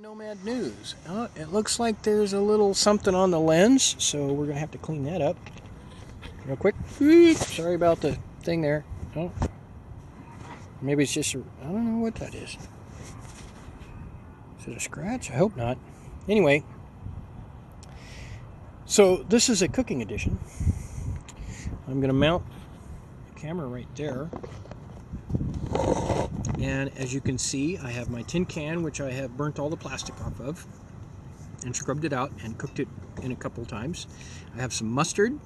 Nomad news. Oh, it looks like there's a little something on the lens, so we're gonna have to clean that up real quick. Sorry about the thing there. Oh, maybe it's just I don't know what that is. Is it a scratch? I hope not. Anyway, so this is a cooking edition. I'm gonna mount the camera right there. And as you can see, I have my tin can, which I have burnt all the plastic off of and scrubbed it out and cooked it in a couple times. I have some mustard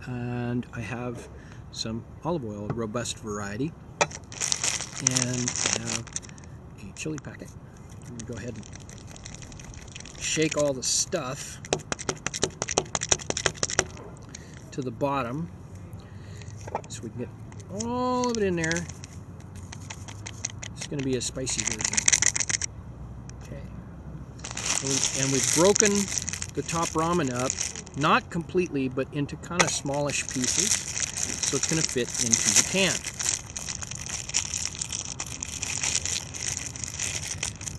and I have some olive oil, robust variety, and I have a chili packet. I'm gonna go ahead and shake all the stuff to the bottom so we can get all of it in there. It's going to be a spicy version. Okay. And we've broken the top ramen up, not completely, but into kind of smallish pieces, so it's going to fit into the can.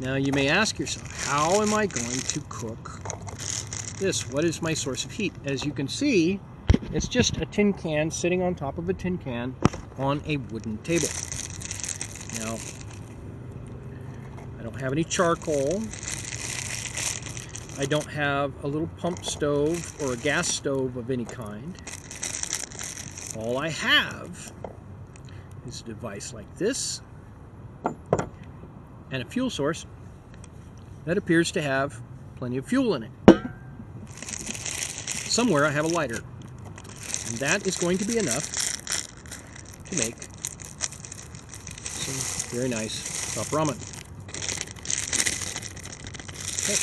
Now you may ask yourself, how am I going to cook this? What is my source of heat? As you can see, it's just a tin can sitting on top of a tin can on a wooden table. Now, I don't have any charcoal. I don't have a little pump stove or a gas stove of any kind. All I have is a device like this and a fuel source that appears to have plenty of fuel in it. Somewhere I have a lighter, and that is going to be enough to make some very nice top ramen. Okay.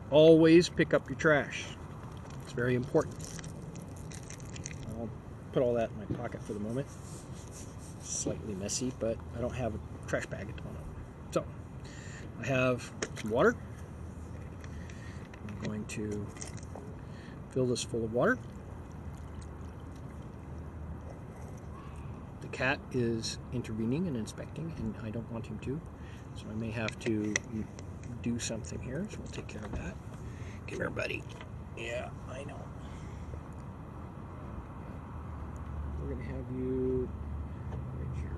Always pick up your trash. It's very important. I'll put all that in my pocket for the moment. Slightly messy, but I don't have a trash bag at the moment. So, I have some water. I'm going to fill this full of water. The cat is intervening and inspecting, and I don't want him to, so I may have to do something here, so we'll take care of that. Come here, buddy. Yeah, I know. We're going to have you right here.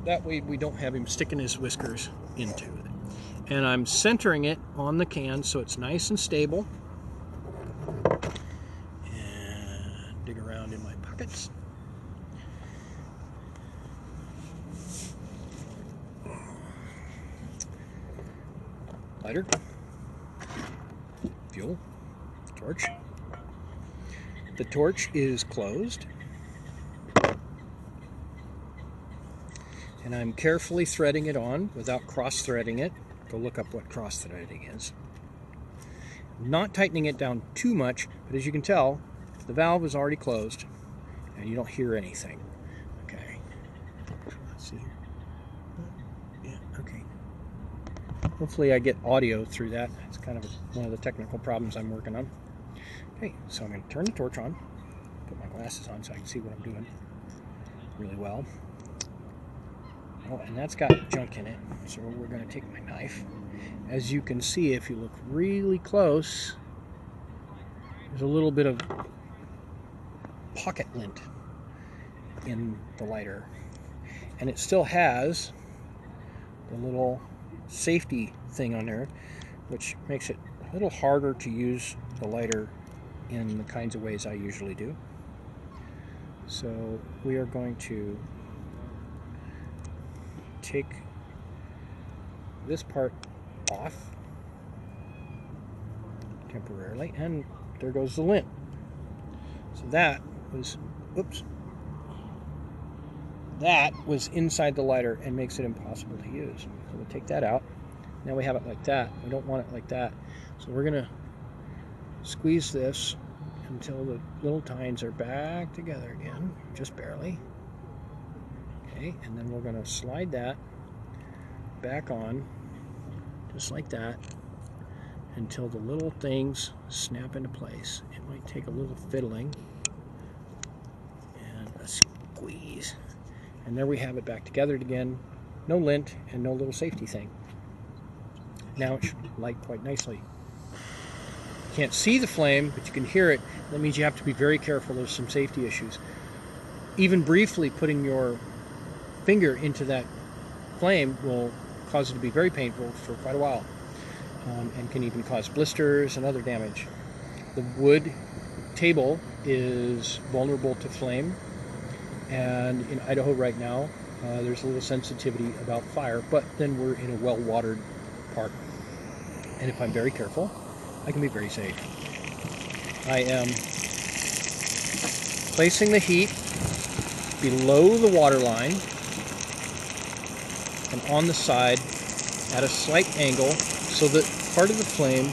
That way we don't have him sticking his whiskers into it. And I'm centering it on the can so it's nice and stable. And dig around in my pockets. Lighter, fuel, torch. The torch is closed. And I'm carefully threading it on without cross-threading it. Go look up what cross-threading is. Not tightening it down too much, but as you can tell, the valve is already closed and you don't hear anything. Okay. Let's see. Yeah, okay. Hopefully I get audio through that. It's kind of one of the technical problems I'm working on. Okay, so I'm going to turn the torch on, put my glasses on so I can see what I'm doing really well. Oh, and that's got junk in it, so we're going to take my knife. As you can see, if you look really close, there's a little bit of pocket lint in the lighter. And it still has the little safety thing on there, which makes it a little harder to use the lighter in the kinds of ways I usually do. So we are going to take this part off temporarily, and there goes the lint. So that was, oops, that was inside the lighter and makes it impossible to use. So we'll take that out. Now we have it like that. We don't want it like that. So we're gonna squeeze this until the little tines are back together again, just barely. Okay, and then we're going to slide that back on, just like that, until the little things snap into place. It might take a little fiddling. squeeze. And there we have it back together again. No lint and no little safety thing. Now it should light quite nicely. You can't see the flame, but you can hear it. That means you have to be very careful. There's some safety issues. Even briefly putting your finger into that flame will cause it to be very painful for quite a while, and can even cause blisters and other damage. The wood table is vulnerable to flame, and in Idaho right now there's a little sensitivity about fire, but then we're in a well-watered park, and if I'm very careful, I can be very safe. I am placing the heat below the water line and on the side at a slight angle so that part of the flame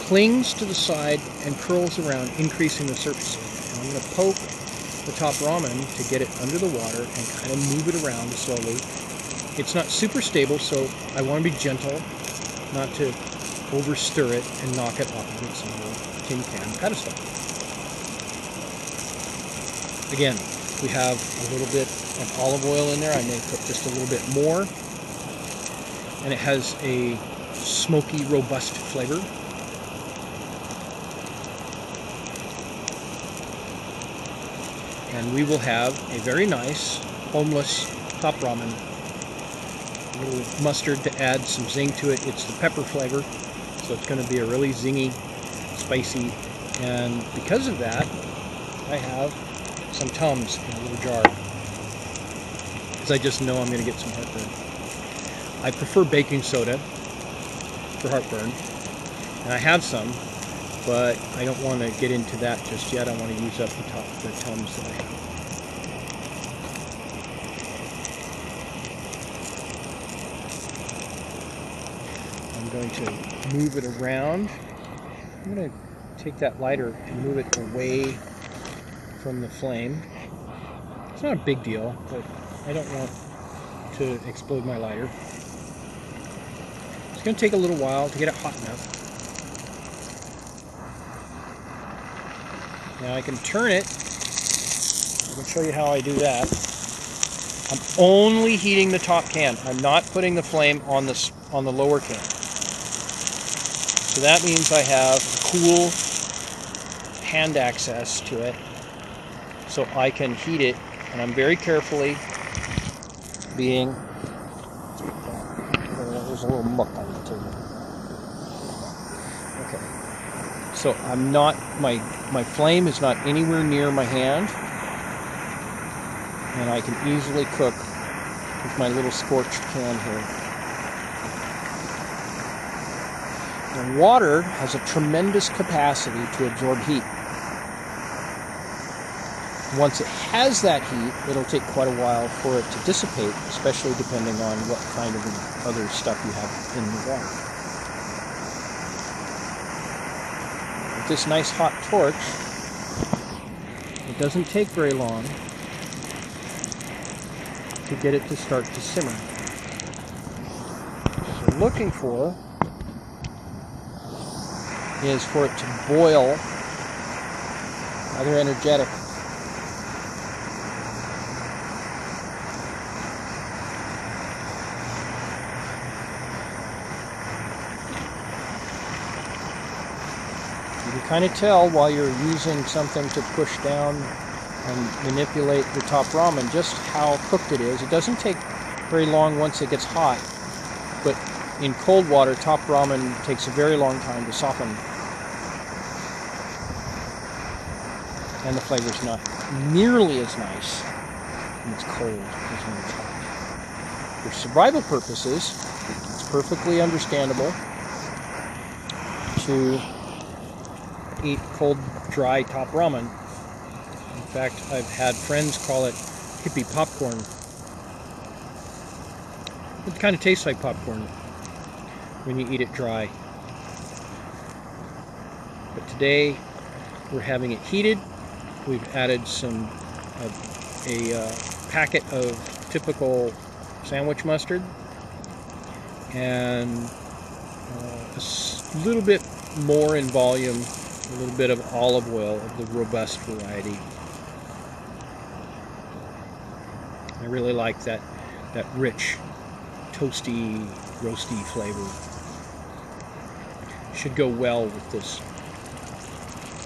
clings to the side and curls around, increasing the surface area. And I'm going to poke the top ramen to get it under the water and kind of move it around slowly. It's not super stable, so I want to be gentle, not to overstir it and knock it off against some little tin can pedestal. Again, we have a little bit of olive oil in there. I may put just a little bit more. And it has a smoky, robust flavor. And we will have a very nice, homeless top ramen. A little mustard to add some zing to it. It's the pepper flavor, so it's going to be a really zingy, spicy. And because of that, I have some Tums in a little jar, because I just know I'm going to get some heartburn. I prefer baking soda for heartburn, and I have some, but I don't want to get into that just yet. I want to use up the Tums that I have. I'm going to move it around. I'm going to take that lighter and move it away from the flame. It's not a big deal, but I don't want to explode my lighter. It's going to take a little while to get it hot enough. Now I can turn it. I can show you how I do that. I'm only heating the top can. I'm not putting the flame on the lower can. So that means I have cool hand access to it, so I can heat it, and I'm very carefully being... There's a little muck on the table. Okay. So I'm not, my flame is not anywhere near my hand, and I can easily cook with my little scorched can here. And water has a tremendous capacity to absorb heat. Once it has that heat, it'll take quite a while for it to dissipate, especially depending on what kind of other stuff you have in the water. With this nice hot torch, it doesn't take very long to get it to start to simmer. What we're looking for is for it to boil rather energetic. You can kind of tell while you're using something to push down and manipulate the top ramen just how cooked it is. It doesn't take very long once it gets hot, but in cold water, top ramen takes a very long time to soften, and the flavor's not nearly as nice when it's cold as when it's hot. For survival purposes, it's perfectly understandable to eat cold, dry top ramen. In fact, I've had friends call it hippie popcorn. It kind of tastes like popcorn when you eat it dry. But today we're having it heated. We've added a packet of typical sandwich mustard and a little bit more in volume, a little bit of olive oil of the robust variety. I really like that rich, toasty, roasty flavor. Should go well with this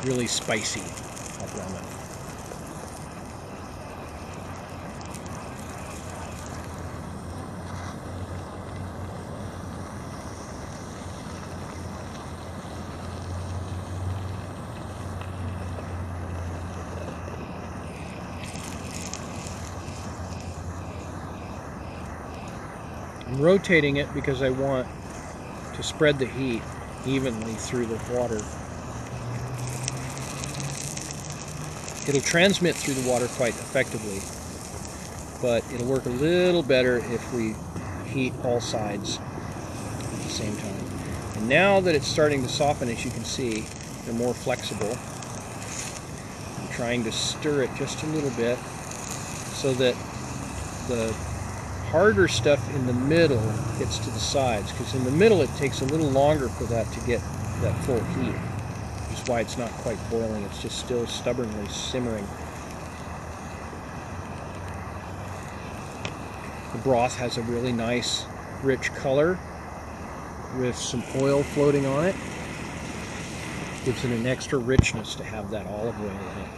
really spicy hot ramen. I'm rotating it because I want to spread the heat evenly through the water. It'll transmit through the water quite effectively, but it'll work a little better if we heat all sides at the same time. And now that it's starting to soften, as you can see, they're more flexible. I'm trying to stir it just a little bit so that the harder stuff in the middle gets to the sides, because in the middle it takes a little longer for that to get that full heat, which is why it's not quite boiling. It's just still stubbornly simmering. The broth has a really nice rich color with some oil floating on it. Gives it an extra richness to have that olive oil in it.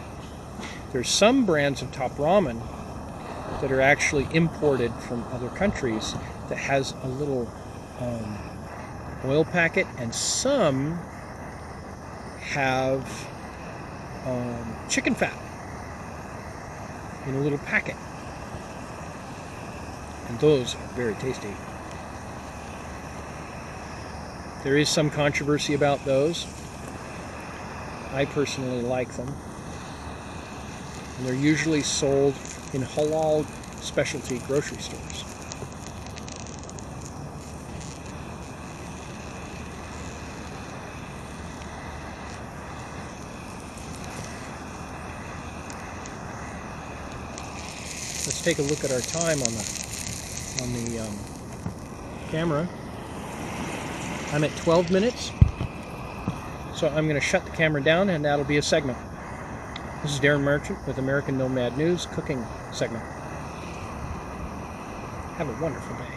There's some brands of Top Ramen that are actually imported from other countries that has a little oil packet, and some have chicken fat in a little packet, and those are very tasty. There is some controversy about those. I personally like them, and they're usually sold in halal specialty grocery stores. Let's take a look at our time on the camera. I'm at 12 minutes, so I'm going to shut the camera down, and that'll be a segment. This is Darren Merchant with American Nomad News Cooking segment. Have a wonderful day.